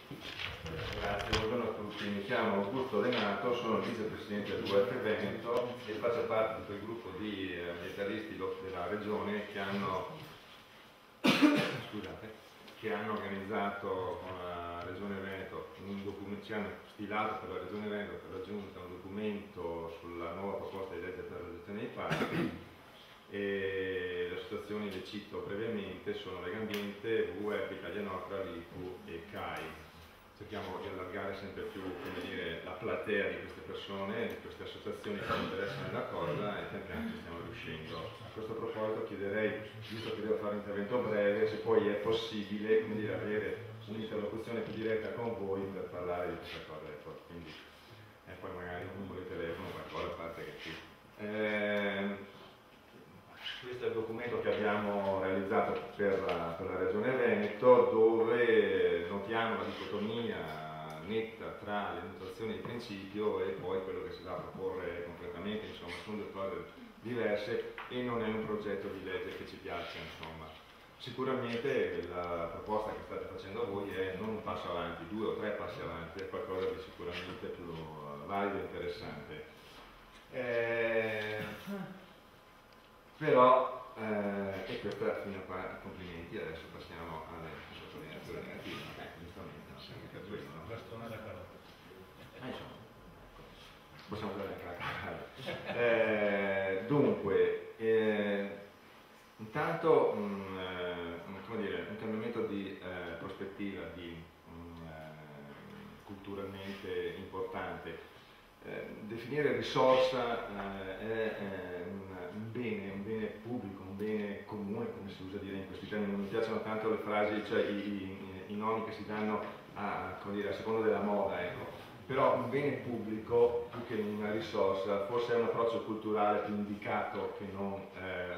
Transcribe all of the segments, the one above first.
Grazie, buongiorno a tutti. Mi chiamo Augusto Renato, sono il vicepresidente del WWF Veneto e faccio parte di quel gruppo di ambientalisti della regione che hanno, che hanno organizzato con la Regione Veneto un documento, ci hanno stilato per la Regione Veneto, per la Giunta, un documento sulla nuova proposta di legge per la gestione dei parchi. E le associazioni, le cito brevemente, sono Legambiente, WWF, Italia Nostra, l'IFU e CAI. Cerchiamo di allargare sempre più, come dire, la platea di queste persone, di queste associazioni che si interessano alla cosa, e pian piano ci stiamo riuscendo. A questo proposito chiederei, visto che devo fare un intervento breve, se poi è possibile, come dire, avere un'interlocuzione più diretta con voi per parlare di questa cosa. Ecco. Quindi, poi magari un numero di telefono, qualcosa, a parte che qui. Questo è il documento che abbiamo realizzato per la Regione Veneto, dove notiamo la dicotomia netta tra le notazioni di principio e poi quello che si va a proporre concretamente. Insomma, sono due cose diverse e non è un progetto di legge che ci piace. Insomma. Sicuramente la proposta che state facendo voi è non un passo avanti, 2 o 3 passi avanti, è qualcosa di sicuramente più valido e interessante. Però, e questa fino a qua, complimenti, adesso passiamo alle sottolineature negative, giustamente, non siamo mica questo, no? Bastone da carota. Insomma, possiamo usare anche la carota. Dunque, intanto come dire, un cambiamento di prospettiva culturalmente importante. Definire risorsa è un bene pubblico, un bene comune, come si usa dire in questi termini. Non mi piacciono tanto le frasi, cioè i nomi che si danno come dire, a seconda della moda, ecco. Però un bene pubblico, più che una risorsa, forse è un approccio culturale più indicato che non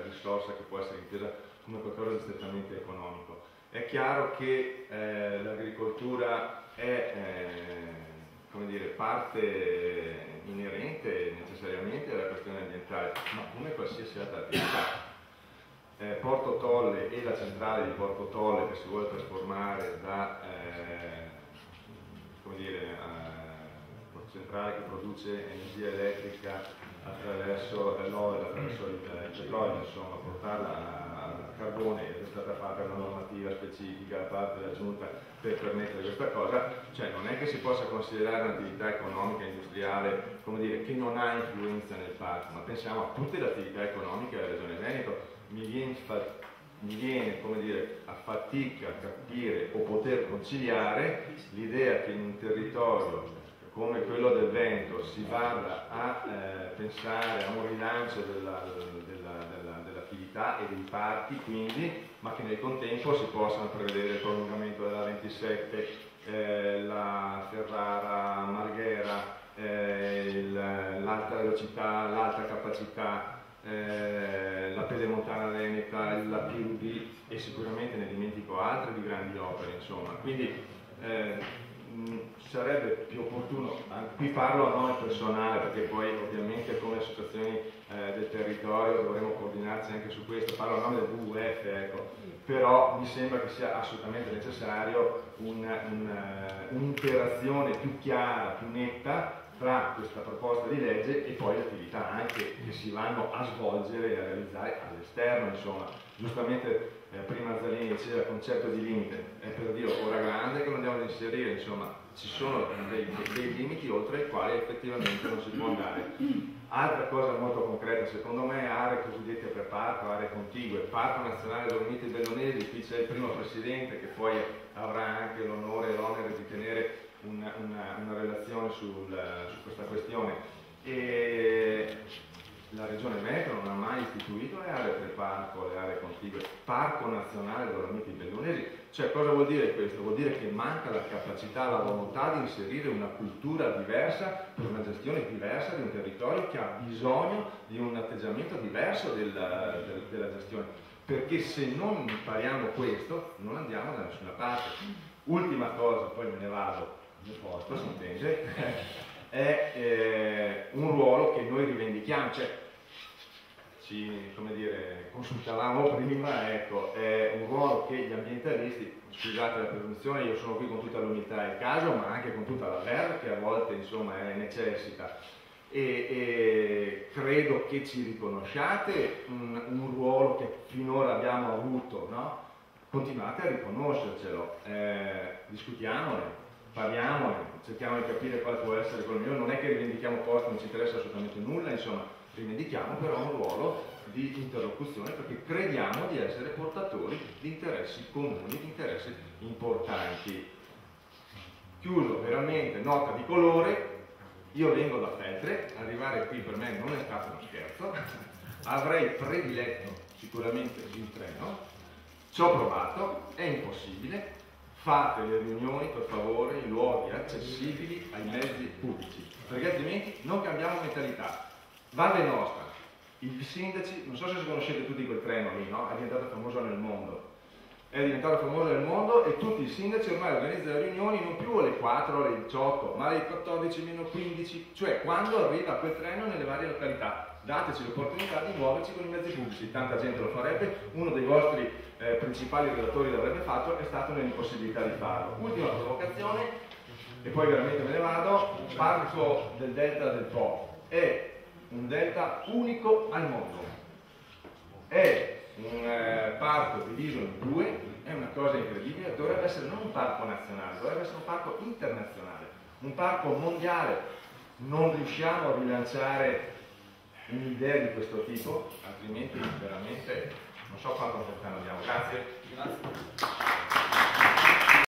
risorsa, che può essere intesa come qualcosa di strettamente economico. È chiaro che l'agricoltura è come dire, parte inerente necessariamente alla questione ambientale, ma come qualsiasi altra attività. Porto Tolle e la centrale di Porto Tolle che si vuole trasformare da come dire, centrale che produce energia elettrica attraverso l'olio, attraverso il petrolio, insomma, portarla a carbone, è stata fatta una normativa specifica da parte della Giunta per permettere questa cosa, cioè non è che si possa considerare un'attività economica e industriale, come dire, che non ha influenza nel parco, ma pensiamo a tutte le attività economiche della Regione Veneto. Mi viene come dire, a fatica a capire o poter conciliare l'idea che in un territorio come quello del Veneto si vada a pensare a un rilancio dell'attività e dei parchi, quindi, ma che nel contempo si possano prevedere il prolungamento della 27, la Ferrara Marghera, l'alta velocità, l'alta capacità, la Pedemontana Veneta, la PUD e sicuramente ne dimentico altre di grandi opere, insomma. Quindi sarebbe più opportuno, qui parlo a nome personale perché poi ovviamente come associazioni del territorio dovremo coordinarci anche su questo, parlo a nome del WWF, ecco. Però mi sembra che sia assolutamente necessario un'interazione più chiara, più netta tra questa proposta di legge e poi le attività anche che si vanno a svolgere e a realizzare all'esterno, insomma. Giustamente prima Zalini diceva il concetto di limite, è per dire ora grande che lo andiamo ad inserire, insomma, ci sono dei limiti oltre i quali effettivamente non si può andare. Altra cosa molto concreta, secondo me, aree cosiddette preparco, aree contigue, Parco Nazionale Dolomiti Bellunesi, qui c'è il primo presidente che poi avrà anche l'onore e l'onere di tenere una relazione su questa questione. E la Regione Veneto non ha mai istituito le aree preparco, le aree contigue, Parco Nazionale Dolomiti Bellunesi. Cioè, cosa vuol dire questo? Vuol dire che manca la capacità, la volontà di inserire una cultura diversa, una gestione diversa di un territorio che ha bisogno di un atteggiamento diverso della gestione. Perché se non impariamo questo, non andiamo da nessuna parte. Ultima cosa, poi me ne vado, mi porto, si intende, è un ruolo che noi rivendichiamo. Cioè, come dire, consultavamo prima, ecco, è un ruolo che gli ambientalisti, scusate la presunzione, io sono qui con tutta l'umiltà del caso, ma anche con tutta la verve che a volte insomma necessita, e credo che ci riconosciate un ruolo che finora abbiamo avuto, no? Continuate a riconoscercelo, discutiamone, parliamone, cerchiamo di capire quale può essere quello mio, non è che rivendichiamo posti, non ci interessa assolutamente nulla, insomma, rivendichiamo però un ruolo di interlocuzione perché crediamo di essere portatori di interessi comuni, di interessi importanti. Chiuso, veramente, nota di colore, io vengo da Feltre, arrivare qui per me non è stato uno scherzo, avrei prediletto sicuramente il treno, ci ho provato, è impossibile, fate le riunioni per favore in luoghi accessibili ai mezzi pubblici, perché altrimenti non cambiamo mentalità. Valle Nostra, i sindaci, non so se conoscete tutti quel treno lì, no? È diventato famoso nel mondo. È diventato famoso nel mondo e tutti i sindaci ormai organizzano le riunioni non più alle 4, alle 18, ma alle 14 meno 15, cioè quando arriva quel treno nelle varie località. Dateci l'opportunità di muoverci con i mezzi pubblici, tanta gente lo farebbe, uno dei vostri principali relatori l'avrebbe fatto, è stato nell'impossibilità di farlo. Ultima provocazione, e poi veramente me ne vado, parco del Delta del Po, è un delta unico al mondo, è un parco diviso in due, è una cosa incredibile, dovrebbe essere non un parco nazionale, dovrebbe essere un parco internazionale, un parco mondiale. Non riusciamo a rilanciare un'idea di questo tipo, altrimenti veramente non so quanto lontano andiamo. Grazie.